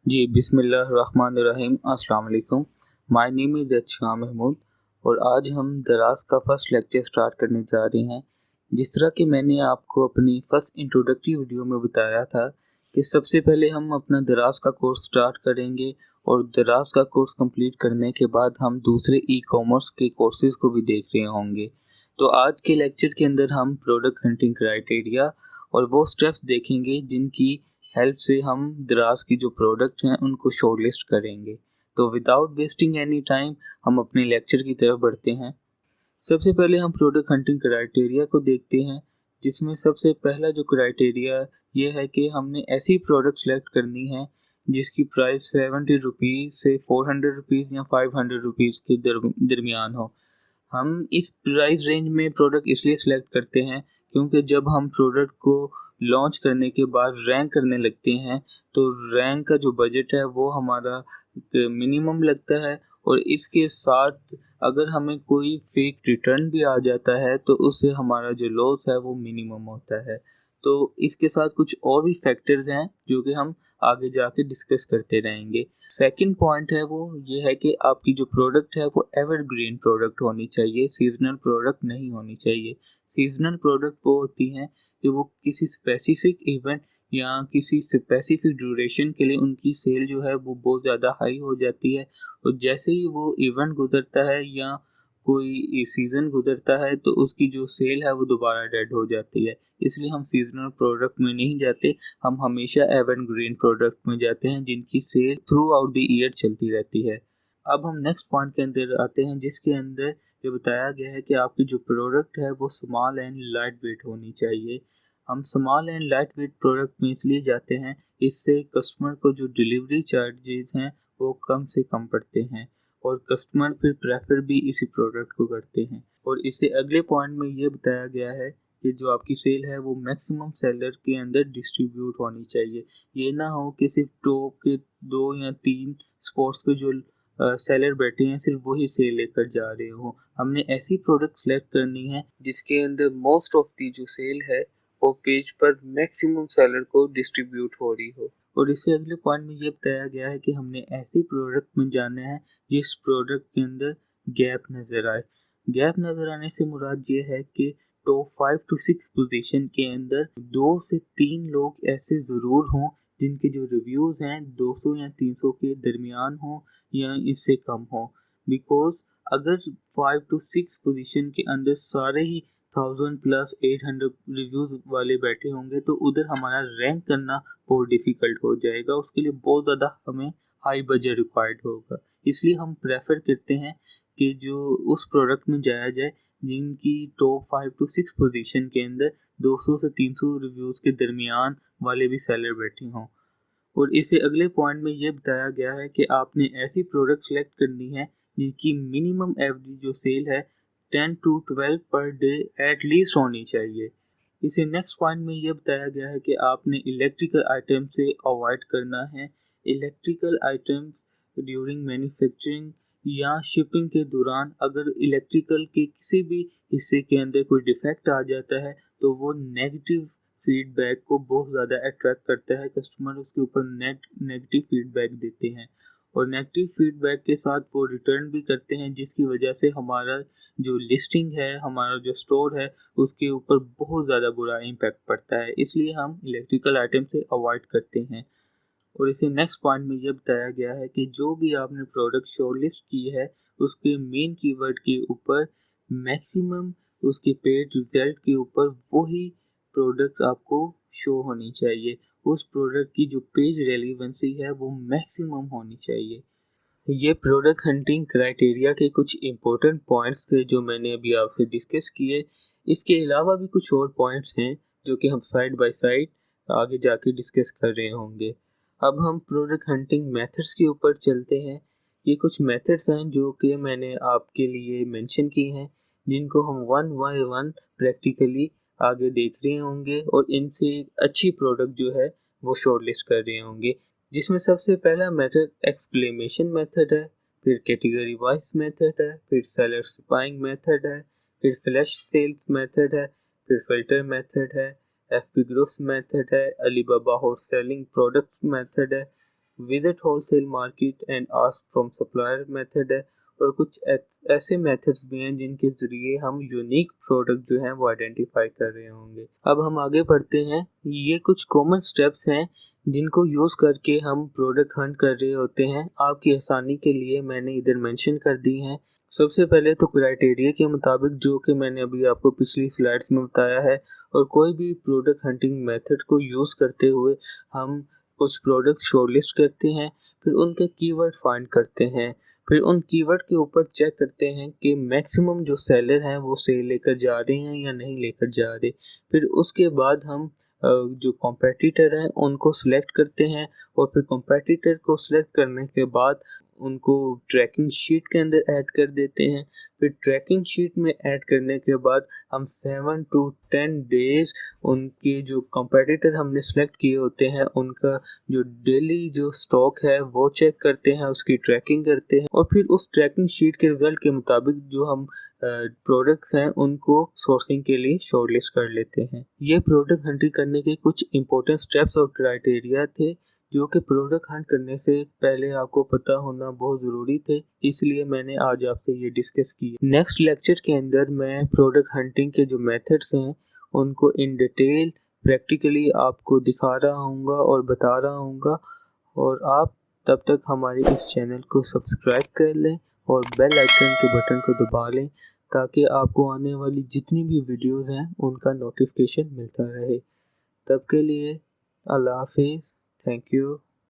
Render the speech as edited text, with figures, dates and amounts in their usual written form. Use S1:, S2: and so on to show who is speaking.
S1: जी, बिस्मिल्लाहिर्रहमानिर्रहीम। अस्सलाम वालेकुम। माय नेम इज़ अच्छा महमूद और आज हम दराज का फर्स्ट लेक्चर स्टार्ट करने जा रहे हैं। जिस तरह कि मैंने आपको अपनी फर्स्ट इंट्रोडक्टरी वीडियो में बताया था कि सबसे पहले हम अपना दराज का कोर्स स्टार्ट करेंगे और दराज का कोर्स कंप्लीट करने के बाद हम दूसरे ई कॉमर्स के कोर्सेज़ को भी देख रहे होंगे। तो आज के लेक्चर के अंदर हम प्रोडक्ट हंटिंग क्राइटेरिया और वो स्टेप्स देखेंगे जिनकी हेल्प से हम दराज की जो प्रोडक्ट हैं उनको शॉर्टलिस्ट करेंगे। तो विदाउट वेस्टिंग एनी टाइम हम अपने लेक्चर की तरफ बढ़ते हैं। सबसे पहले हम प्रोडक्ट हंटिंग क्राइटेरिया को देखते हैं, जिसमें सबसे पहला जो क्राइटेरिया ये है कि हमने ऐसी प्रोडक्ट सेलेक्ट करनी है जिसकी प्राइस 70 रुपीज़ से 400 रुपीज़ या 500 रुपीज़ के दरमियान हो। हम इस प्राइस रेंज में प्रोडक्ट इसलिए सिलेक्ट करते हैं क्योंकि जब हम प्रोडक्ट को लॉन्च करने के बाद रैंक करने लगते हैं तो रैंक का जो बजट है वो हमारा मिनिमम लगता है और इसके साथ अगर हमें कोई फेक रिटर्न भी आ जाता है तो उससे हमारा जो लॉस है वो मिनिमम होता है। तो इसके साथ कुछ और भी फैक्टर्स हैं जो कि हम आगे जाके डिस्कस करते रहेंगे। सेकंड पॉइंट है वो ये है कि आपकी जो प्रोडक्ट है वो एवरग्रीन प्रोडक्ट होनी चाहिए, सीजनल प्रोडक्ट नहीं होनी चाहिए। सीजनल प्रोडक्ट वो होती हैं कि वो किसी स्पेसिफिक इवेंट या किसी स्पेसिफिक ड्यूरेशन के लिए उनकी सेल जो है वो बहुत ज़्यादा हाई हो जाती है और जैसे ही वो इवेंट गुजरता है या कोई सीज़न गुजरता है तो उसकी जो सेल है वो दोबारा डेड हो जाती है। इसलिए हम सीजनल प्रोडक्ट में नहीं जाते, हम हमेशा एवरग्रीन प्रोडक्ट में जाते हैं जिनकी sale throughout the year चलती रहती है। अब हम नेक्स्ट पॉइंट के अंदर आते हैं जिसके अंदर ये बताया गया है कि आपकी जो प्रोडक्ट है वो स्मॉल एंड लाइट वेट होनी चाहिए। हम small and light weight product में इसलिए जाते हैं, इससे कस्टमर को जो डिलीवरी चार्जेस हैं वो कम से कम पड़ते हैं और कस्टमर फिर प्रेफर भी इसी प्रोडक्ट को करते हैं। और इससे अगले पॉइंट में ये बताया गया है कि जो आपकी सेल है वो मैक्सिमम सेलर के अंदर डिस्ट्रीब्यूट होनी चाहिए। ये ना हो कि सिर्फ टॉप के 2 या 3 स्पॉट्स पे जो सेलर बैठे हैं सिर्फ वही सेल लेकर जा रहे हो। हमने ऐसी प्रोडक्ट सेलेक्ट करनी है जिसके अंदर मोस्ट ऑफ दी जो सेल है वो पेज पर मैक्सिमम सेलर को डिस्ट्रीब्यूट हो रही हो। और इससे अगले पॉइंट में ये बताया गया है कि हमने ऐसी प्रोडक्ट में जाना है जिस प्रोडक्ट के अंदर गैप नज़र आए। गैप नज़र आने से मुराद ये है कि टॉप 5 to 6 पोजीशन के अंदर 2 से 3 लोग ऐसे ज़रूर हों जिनके जो रिव्यूज़ हैं 200 या 300 के दरमियान हों या इससे कम हो। बिकॉज अगर 5 to 6 पोजीशन के अंदर सारे ही 1000 प्लस 800 रिव्यूज़ वाले बैठे होंगे तो उधर हमारा रैंक करना बहुत डिफ़िकल्ट हो जाएगा। उसके लिए बहुत ज़्यादा हमें हाई बजट रिक्वायर्ड होगा। इसलिए हम प्रेफर करते हैं कि जो उस प्रोडक्ट में जाया जाए जिनकी टॉप 5 to 6 पोजीशन के अंदर 200 से 300 रिव्यूज़ के दरमियान वाले भी सेलर बैठे हों। और इससे अगले पॉइंट में ये बताया गया है कि आपने ऐसी प्रोडक्ट सेलेक्ट करनी है जिनकी मिनिमम एवरेज जो सेल है 10 to 12 per day at least होनी चाहिए। इसे नेक्स्ट पॉइंट में ये बताया गया है कि आपने इलेक्ट्रिकल आइटम से अवॉइड करना है। इलेक्ट्रिकल आइटम्स ड्यूरिंग मैन्युफैक्चरिंग या शिपिंग के दौरान अगर इलेक्ट्रिकल के किसी भी हिस्से के अंदर कोई डिफेक्ट आ जाता है तो वो नेगेटिव फीडबैक को बहुत ज़्यादा अट्रैक्ट करता है। कस्टमर उसके ऊपर नेगेटिव फीडबैक देते हैं और नेगेटिव फीडबैक के साथ वो रिटर्न भी करते हैं जिसकी वजह से हमारा जो लिस्टिंग है, हमारा जो स्टोर है उसके ऊपर बहुत ज़्यादा बुरा इम्पैक्ट पड़ता है। इसलिए हम इलेक्ट्रिकल आइटम से अवॉइड करते हैं। और इसे नेक्स्ट पॉइंट में ये बताया गया है कि जो भी आपने प्रोडक्ट शॉर्टलिस्ट की है उसके मेन कीवर्ड के ऊपर मैक्सिमम उसके पेड रिजल्ट के ऊपर वही प्रोडक्ट आपको शो होनी चाहिए। उस प्रोडक्ट की जो पेज रेलिवेंसी है वो मैक्सिमम होनी चाहिए। ये प्रोडक्ट हंटिंग क्राइटेरिया के कुछ इम्पोर्टेंट पॉइंट्स थे जो मैंने अभी आपसे डिस्कस किए। इसके अलावा भी कुछ और पॉइंट्स हैं जो कि हम साइड बाय साइड आगे जाके डिस्कस कर रहे होंगे। अब हम प्रोडक्ट हंटिंग मेथड्स के ऊपर चलते हैं। ये कुछ मेथड्स हैं जो कि मैंने आपके लिए मेंशन किए हैं जिनको हम वन बाय वन प्रैक्टिकली आगे देख रहे होंगे और इनसे एक अच्छी प्रोडक्ट जो है वो शॉर्टलिस्ट कर रहे होंगे। जिसमें सबसे पहला मेथड एक्सक्लेमेशन मेथड है, फिर कैटेगरी वाइज मेथड है, फिर सेलर स्पाइंग मेथड है, फिर फ्लैश सेल्स मेथड है, फिर फिल्टर मेथड है, एफपी ग्रोस मेथड है, Alibaba hot selling products method है, visit wholesale market and ask from supplier method है, और कुछ ऐसे मेथड्स भी हैं जिनके ज़रिए हम यूनिक प्रोडक्ट जो हैं वो आइडेंटिफाई कर रहे होंगे। अब हम आगे बढ़ते हैं। ये कुछ कॉमन स्टेप्स हैं जिनको यूज़ करके हम प्रोडक्ट हंट कर रहे होते हैं। आपकी आसानी के लिए मैंने इधर मेंशन कर दी हैं। सबसे पहले तो क्राइटेरिया के मुताबिक, जो कि मैंने अभी आपको पिछली स्लाइड्स में बताया है, और कोई भी प्रोडक्ट हंटिंग मेथड को यूज़ करते हुए हम कुछ प्रोडक्ट्स शॉर्टलिस्ट करते हैं, फिर उनके कीवर्ड फाइंड करते हैं, फिर उन कीवर्ड के ऊपर चेक करते हैं कि मैक्सिमम जो सेलर हैं वो सेल लेकर जा रहे हैं या नहीं लेकर जा रहे। फिर उसके बाद हम जो कॉम्पिटिटर हैं उनको सिलेक्ट करते हैं, और फिर कॉम्पिटिटर को सिलेक्ट करने के बाद उनको ट्रैकिंग शीट के अंदर ऐड कर देते हैं। फिर ट्रैकिंग शीट में ऐड करने के बाद हम 7 to 10 डेज़ उनके जो कॉम्पिटिटर हमने सेलेक्ट किए होते हैं उनका जो डेली जो स्टॉक है वो चेक करते हैं, उसकी ट्रैकिंग करते हैं, और फिर उस ट्रैकिंग शीट के रिज़ल्ट के मुताबिक जो हम प्रोडक्ट्स हैं उनको सोर्सिंग के लिए शॉर्टलिस्ट कर लेते हैं। ये प्रोडक्ट हंटिंग करने के कुछ इंपॉर्टेंट स्टेप्स और क्राइटेरिया थे जो कि प्रोडक्ट हंट करने से पहले आपको पता होना बहुत ज़रूरी थे, इसलिए मैंने आज आपसे ये डिस्कस किया। नेक्स्ट लेक्चर के अंदर मैं प्रोडक्ट हंटिंग के जो मेथड्स हैं उनको इन डिटेल प्रैक्टिकली आपको दिखा रहा हूँगा और बता रहा हूँगा, और आप तब तक हमारे इस चैनल को सब्सक्राइब कर लें और बेल आइकन के बटन को दबा लें ताकि आपको आने वाली जितनी भी वीडियोज़ हैं उनका नोटिफिकेशन मिलता रहे। तब के लिए अल्लाह हाफिज़। Thank you.